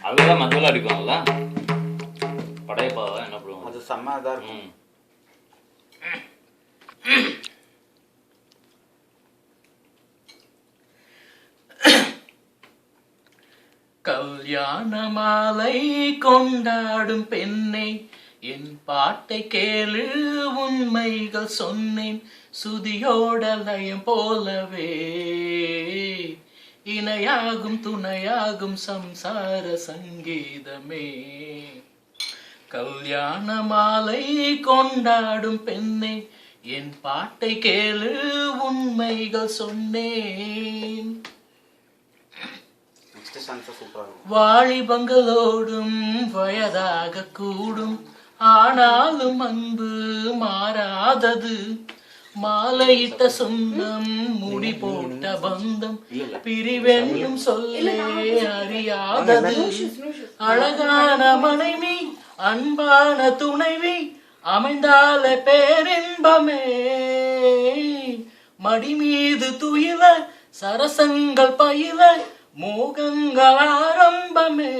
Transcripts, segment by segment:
அதுதான் மஞ்சள் அடிப்பாங்கல்ல படையப்பாவை என்ன பண்ணுவோம் அது செம்மதா இருக்கும். கல்யாண மாலை கொண்டாடும் பெண்ணை என் பாட்டை கேளு உண்மைகள் சொன்னேன் சுதியோட லயம் போலவே இணையாகும் துணையாகும் சம்சார சங்கீதமே. கல்யாண மாலை கொண்டாடும் பெண்ணை என் பாட்டை கேளு உண்மைகள் சொன்னேன். வாலிபங்களோடும் வயதாக கூடும் ஆனாலும் அன்பு மாறாதது. மாலையிட்ட சொந்தம் முடி போட்ட பந்தம் பிரிவென்னும் சொல்லே அறியாதது. அழகான மனைவி அன்பான துணைவி அமைந்தால பேரின்பமே. மடி மீது துயில சரசங்கள் பயில மோகங்கள் ஆரம்பமே.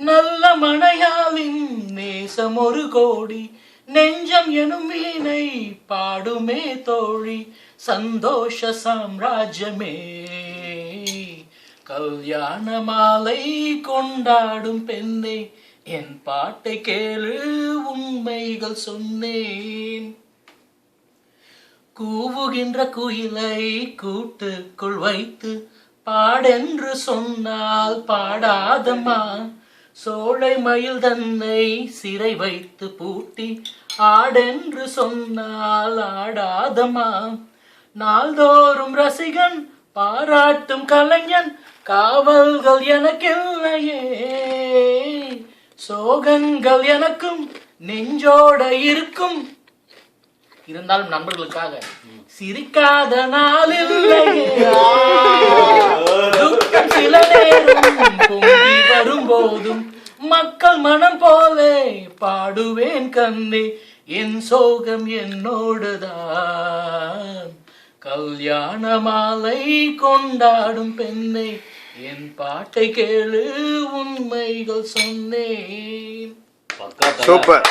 நல்ல மனையாளின் நேசம் ஒரு கோடி நெஞ்சம் எனும் வீணை பாடுமே தோழி சந்தோஷ சாம்ராஜ்யமே. கல்யாண மாலை கொண்டாடும் பெண்ணை என் பாட்டை கேளு உண்மைகள் சொன்னேன். கூவுகின்ற குயிலை கூட்டுக்குள் வைத்து பாடென்று சொன்னால் பாடாதம்மா. சோலை மயில் தன்னை சிறை வைத்து பூட்டி ஆடென்று சொன்னால் ஆடாதம்மா. நாள்தோறும் ரசிகன் பாராட்டும் கலைஞன் காவல்கள் எனக்கில்லையே. சோகங்கள் எனக்கும் நெஞ்சோட இருக்கும் இருந்தாலும் நண்பர்களுக்காக சிரிக்காத நாளில்லையே. துக்கம் சில நேரம் பொங்கி வரும்போதும் மக்கள் மனம் போலே பாடுவேன் கண்ணே என் சோகம் என்னோடுதான். கல்யாண மாலை கொண்டாடும் பெண்ணை என் பாட்டை கேளு உண்மைகள் சொன்னேன். சூப்பர்.